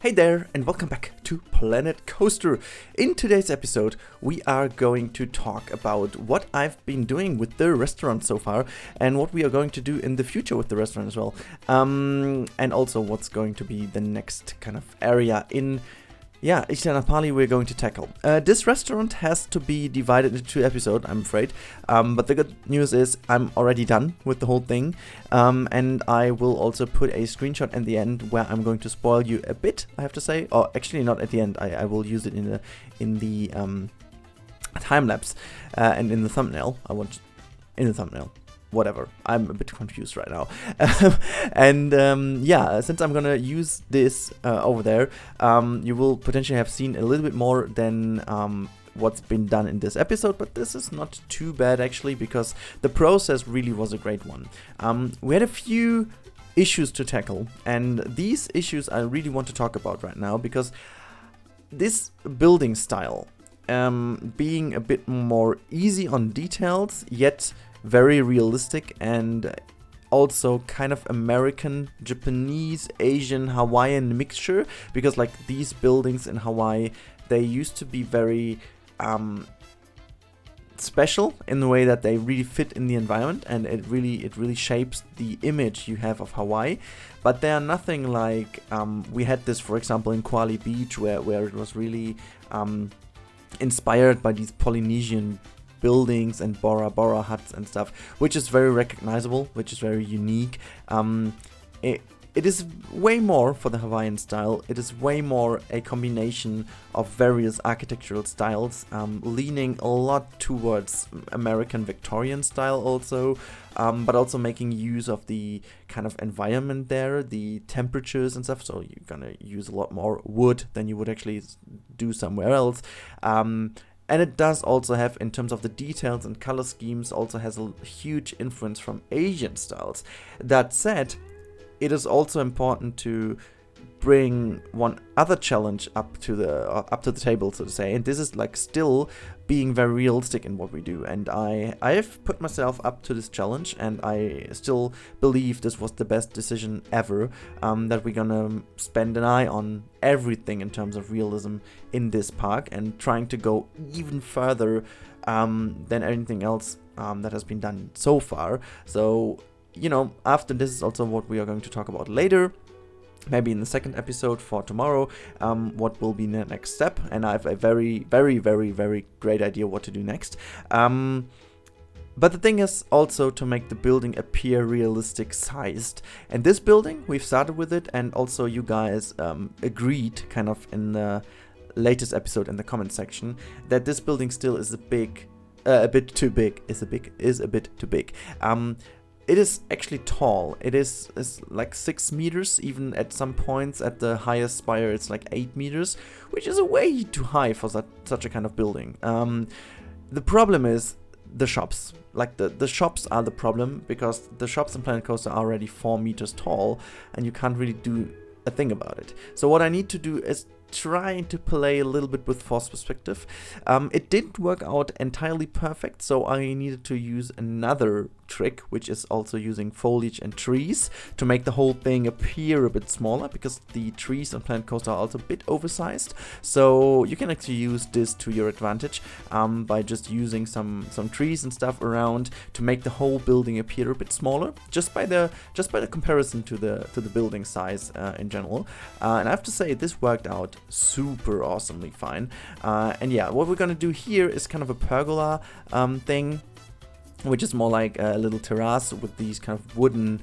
Hey there, and welcome back to Planet Coaster. In today's episode, we are going to talk about what I've been doing with the restaurant so far, and what we are going to do in the future with the restaurant as well. And also what's going to be the next kind of area in Isla Napali we're going to tackle. This restaurant has to be divided into 2 episodes, I'm afraid. But the good news is I'm already done with the whole thing. And I will also put a screenshot at the end where I'm going to spoil you a bit, I have to say. Or actually not at the end, I will use it in the time lapse and in the thumbnail. In the thumbnail. Whatever, I'm a bit confused right now. Since I'm gonna use this over there, you will potentially have seen a little bit more than what's been done in this episode, but this is not too bad actually, because the process really was a great one. We had a few issues to tackle, and these issues I really want to talk about right now, because this building style, being a bit more easy on details, yet very realistic, and also kind of American, Japanese, Asian, Hawaiian mixture, because like these buildings in Hawaii, they used to be very special in the way that they really fit in the environment, and it really shapes the image you have of Hawaii. But they are nothing like we had this, for example, in Kauai Beach, where it was really inspired by these Polynesian buildings and Bora Bora huts and stuff, which is very recognizable, which is very unique. It is way more for the Hawaiian style. It is way more a combination of various architectural styles, leaning a lot towards American Victorian style also, but also making use of the kind of environment there, the temperatures and stuff. So you're gonna use a lot more wood than you would actually do somewhere else. And it does also have, in terms of the details and color schemes, also has a huge influence from Asian styles. That said, it is also important to bring one other challenge up to the table, so to say, and this is like still being very realistic in what we do. And I have put myself up to this challenge, and I still believe this was the best decision ever, that we're gonna spend an eye on everything in terms of realism in this park, and trying to go even further than anything else that has been done so far. So, after this is also what we are going to talk about later, maybe in the second episode for tomorrow, what will be the next step. And I have a very, very, very, very great idea what to do next. But the thing is also to make the building appear realistic sized. And this building, we've started with it, and also you guys agreed kind of in the latest episode in the comment section that this building still is a bit too big. It is actually tall. It is like 6 meters, even at some points. At the highest spire, it's like 8 meters, which is way too high for such a kind of building. The problem is the shops. Like the shops are the problem, because the shops in Planet Coaster are already 4 meters tall, and you can't really do a thing about it. So what I need to do is trying to play a little bit with force perspective. It didn't work out entirely perfect, so I needed to use another trick, which is also using foliage and trees to make the whole thing appear a bit smaller, because the trees on Planet Coaster are also a bit oversized. So you can actually use this to your advantage by just using some trees and stuff around to make the whole building appear a bit smaller, just by the comparison to the building size in general. And I have to say, this worked out super awesomely fine. And yeah, what we're gonna do here is kind of a pergola thing, which is more like a little terrace with these kind of wooden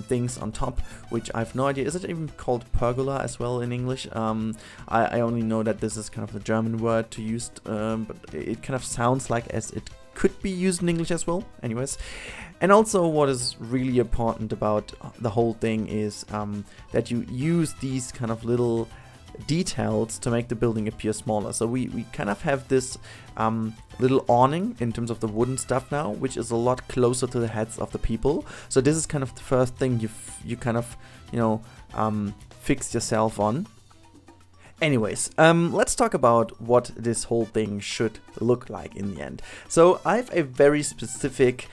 things on top, which I have no idea. Is it even called pergola as well in English? I only know that this is kind of the German word to use, but it kind of sounds like as it could be used in English as well. Anyways. And also what is really important about the whole thing is that you use these kind of little details to make the building appear smaller. So we kind of have this little awning in terms of the wooden stuff now, which is a lot closer to the heads of the people. So this is kind of the first thing you kind of fix yourself on. Anyways, let's talk about what this whole thing should look like in the end. So I have a very specific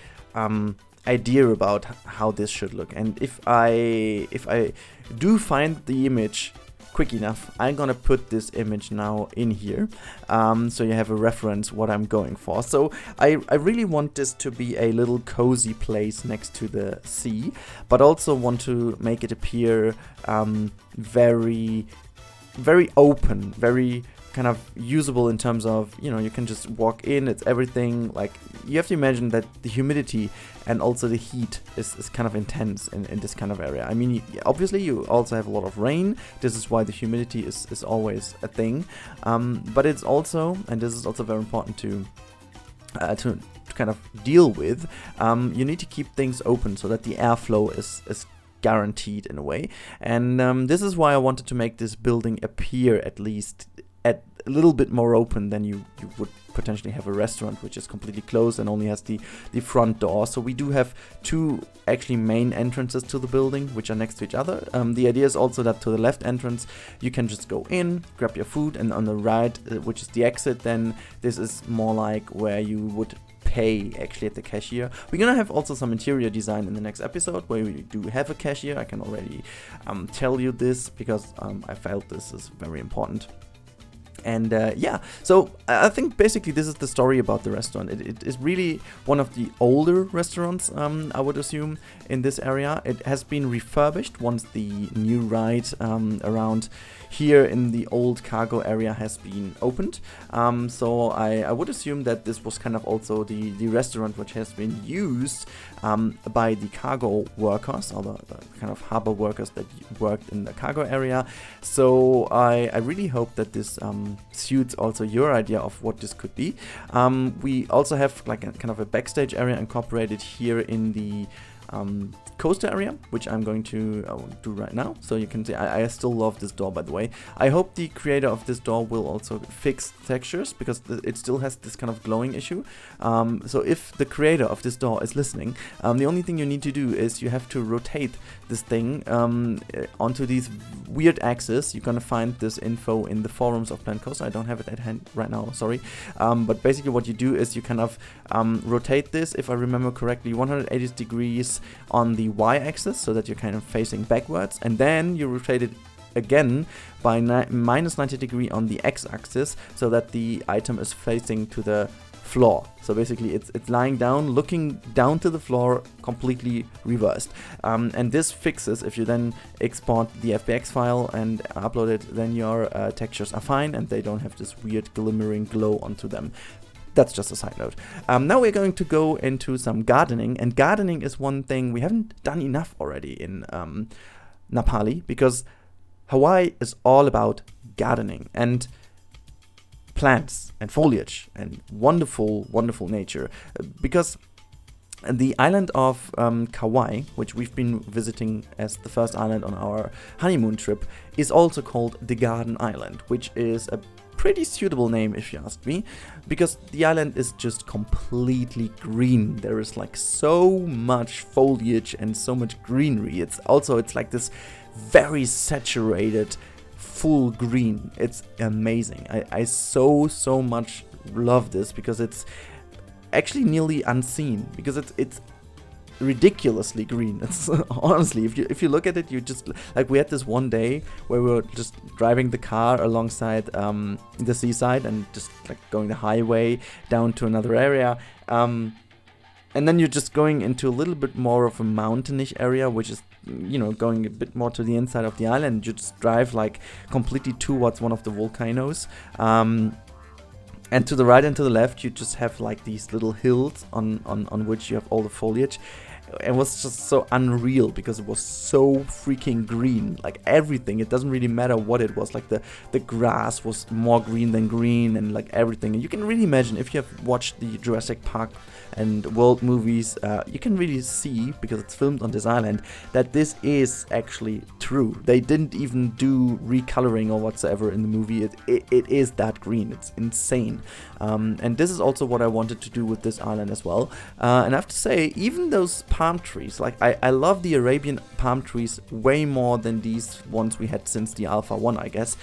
idea about how this should look, and if I do find the image quick enough, I'm gonna put this image now in here, so you have a reference what I'm going for. So I really want this to be a little cozy place next to the sea, but also want to make it appear very, very open, very kind of usable in terms of, you know, you can just walk in, it's everything. Like, you have to imagine that the humidity and also the heat is kind of intense in this kind of area. I mean, obviously you also have a lot of rain. This is why the humidity is always a thing. But it's also, and this is also very important to kind of deal with, you need to keep things open so that the airflow is guaranteed in a way. And this is why I wanted to make this building appear at least at a little bit more open than you would potentially have a restaurant, which is completely closed and only has the front door. So we do have two actually main entrances to the building, which are next to each other. The idea is also that to the left entrance you can just go in, grab your food, and on the right, which is the exit, then this is more like where you would pay actually at the cashier. We're gonna have also some interior design in the next episode where we do have a cashier. I can already tell you this because I felt this is very important. And yeah, so I think basically this is the story about the restaurant. It is really one of the older restaurants, I would assume, in this area. It has been refurbished once the new ride around here in the old cargo area has been opened. So I would assume that this was kind of also the restaurant which has been used by the cargo workers, or the kind of harbor workers that worked in the cargo area. So I really hope that this suits also your idea of what this could be. We also have like a kind of a backstage area incorporated here in the coaster area, which I'm going to do right now. So you can see I still love this door, by the way. I hope the creator of this door will also fix textures, because it still has this kind of glowing issue. So if the creator of this door is listening, the only thing you need to do is you have to rotate this thing onto these weird axes. You're gonna find this info in the forums of Planet Coaster. I don't have it at hand right now, sorry. But basically what you do is you kind of rotate this, if I remember correctly, 180 degrees on the y-axis, so that you're kind of facing backwards, and then you rotate it again by minus 90 degree on the x-axis, so that the item is facing to the floor. So basically it's lying down, looking down to the floor, completely reversed. And this fixes, if you then export the FBX file and upload it, then your textures are fine and they don't have this weird glimmering glow onto them. That's just a side note. Now we're going to go into some gardening, and gardening is one thing we haven't done enough already in Napali, because Hawaii is all about gardening and plants and foliage and wonderful, wonderful nature. Because the island of Kauai, which we've been visiting as the first island on our honeymoon trip, is also called the Garden Island, which is a pretty suitable name if you ask me, because the island is just completely green. There is like so much foliage and so much greenery. It's like this very saturated full green. It's amazing. I so much love this, because it's actually nearly unseen, because it's ridiculously green. It's honestly, if you look at it, you just, like, we had this one day where we were just driving the car alongside the seaside and just like going the highway down to another area, and then you're just going into a little bit more of a mountainish area, which is, you know, going a bit more to the inside of the island. You just drive like completely towards one of the volcanoes, and to the right and to the left you just have like these little hills on which you have all the foliage. It was just so unreal, because it was so freaking green, like everything. It doesn't really matter what it was, like the grass was more green than green, and like everything. And you can really imagine, if you have watched the Jurassic Park and World movies, you can really see, because it's filmed on this island, that this is actually true. They didn't even do recoloring or whatsoever in the movie. It is that green. It's insane. And this is also what I wanted to do with this island as well. And I have to say, even those palm trees, like I love the Arabian palm trees way more than these ones we had since the Alpha 1, I guess.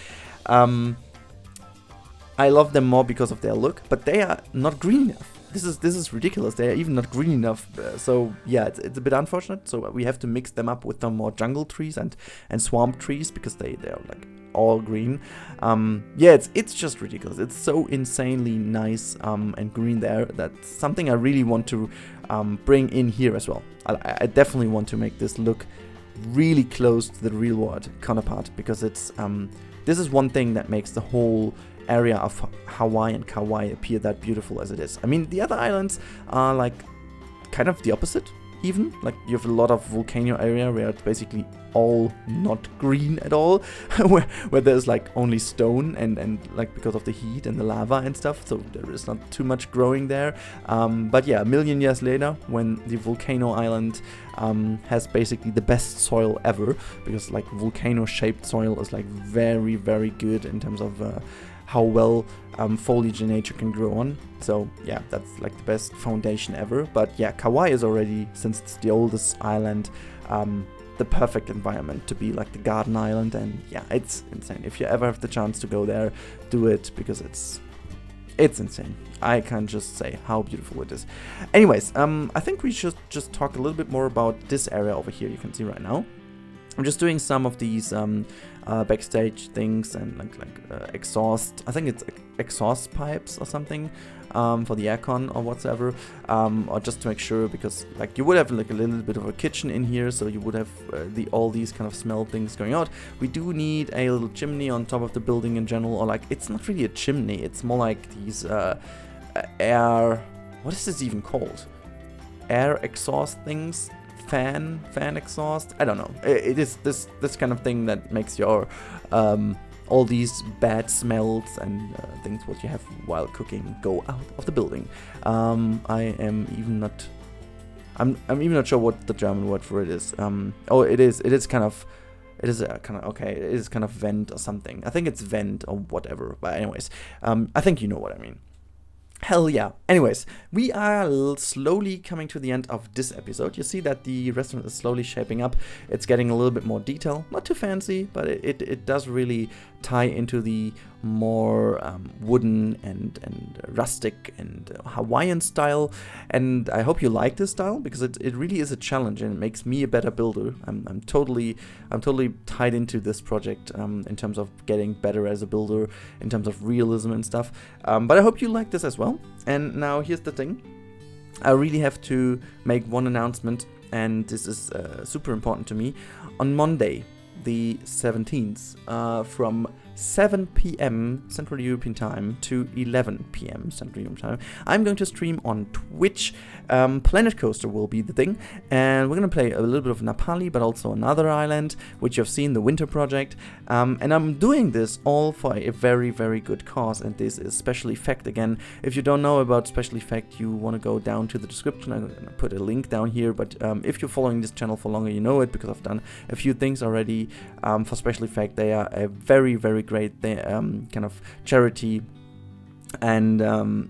I love them more because of their look, but they are not green enough. This is ridiculous. They are even not green enough. So yeah, it's a bit unfortunate. So we have to mix them up with some more jungle trees and swamp trees, because they are like all green. Yeah, it's just ridiculous. It's so insanely nice and green there. That's something I really want to bring in here as well. I definitely want to make this look really close to the real world counterpart, because it's this is one thing that makes the whole area of Hawaii and Kauai appear that beautiful as it is. I mean, the other islands are like kind of the opposite. Even like you have a lot of volcano area where it's basically all not green at all, where there's like only stone and like because of the heat and the lava and stuff, so there is not too much growing there. But yeah, a million years later, when the volcano island has basically the best soil ever, because like volcano shaped soil is like very, very good in terms of how well foliage in nature can grow on. So yeah, that's like the best foundation ever. But yeah, Kauai is already, since it's the oldest island, the perfect environment to be like the garden island. And yeah, it's insane. If you ever have the chance to go there, do it, because it's insane. I can't just say how beautiful it is. Anyways, I think we should just talk a little bit more about this area over here. You can see right now I'm just doing some of these backstage things and like exhaust. I think it's exhaust pipes or something for the aircon or whatsoever, or just to make sure, because like you would have like a little bit of a kitchen in here, so you would have all these kind of smell things going out. We do need a little chimney on top of the building in general, or like it's not really a chimney. It's more like these air. What is this even called? Air exhaust things. Fan exhaust. I don't know. It is this kind of thing that makes your all these bad smells and things what you have while cooking go out of the building. I am even not. I'm even not sure what the German word for it is. Oh, it is kind of. It is okay. It is kind of vent or something. I think it's vent or whatever. But anyways, I think you know what I mean. Hell yeah. Anyways, we are slowly coming to the end of this episode. You see that the restaurant is slowly shaping up. It's getting a little bit more detail. Not too fancy, but it does really tie into the more wooden and rustic and Hawaiian style. And I hope you like this style, because it really is a challenge and it makes me a better builder. I'm totally tied into this project in terms of getting better as a builder, in terms of realism and stuff. But I hope you like this as well. And now here's the thing. I really have to make one announcement, and this is super important to me. On Monday, the 17th, from 7 p.m. Central European Time to 11 p.m. Central European Time, I'm going to stream on Twitch. Planet Coaster will be the thing, and we're going to play a little bit of Napali, but also another island, which you've seen, the Winter Project. And I'm doing this all for a very, very good cause, and this is Special Effect again. If you don't know about Special Effect, you want to go down to the description. I'm going to put a link down here, but if you're following this channel for longer, you know it, because I've done a few things already for Special Effect. They are a very, very great kind of charity. And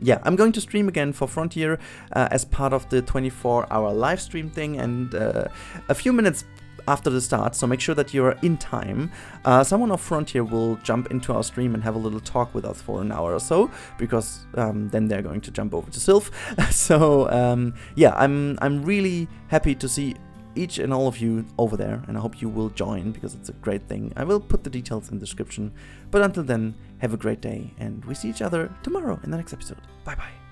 yeah, I'm going to stream again for Frontier as part of the 24-hour live stream thing, and a few minutes after the start, so make sure that you're in time. Someone of Frontier will jump into our stream and have a little talk with us for an hour or so, because then they're going to jump over to Sylph. So yeah, I'm really happy to see each and all of you over there, and I hope you will join, because it's a great thing. I will put the details in the description, but until then, have a great day, and we see each other tomorrow in the next episode. Bye bye.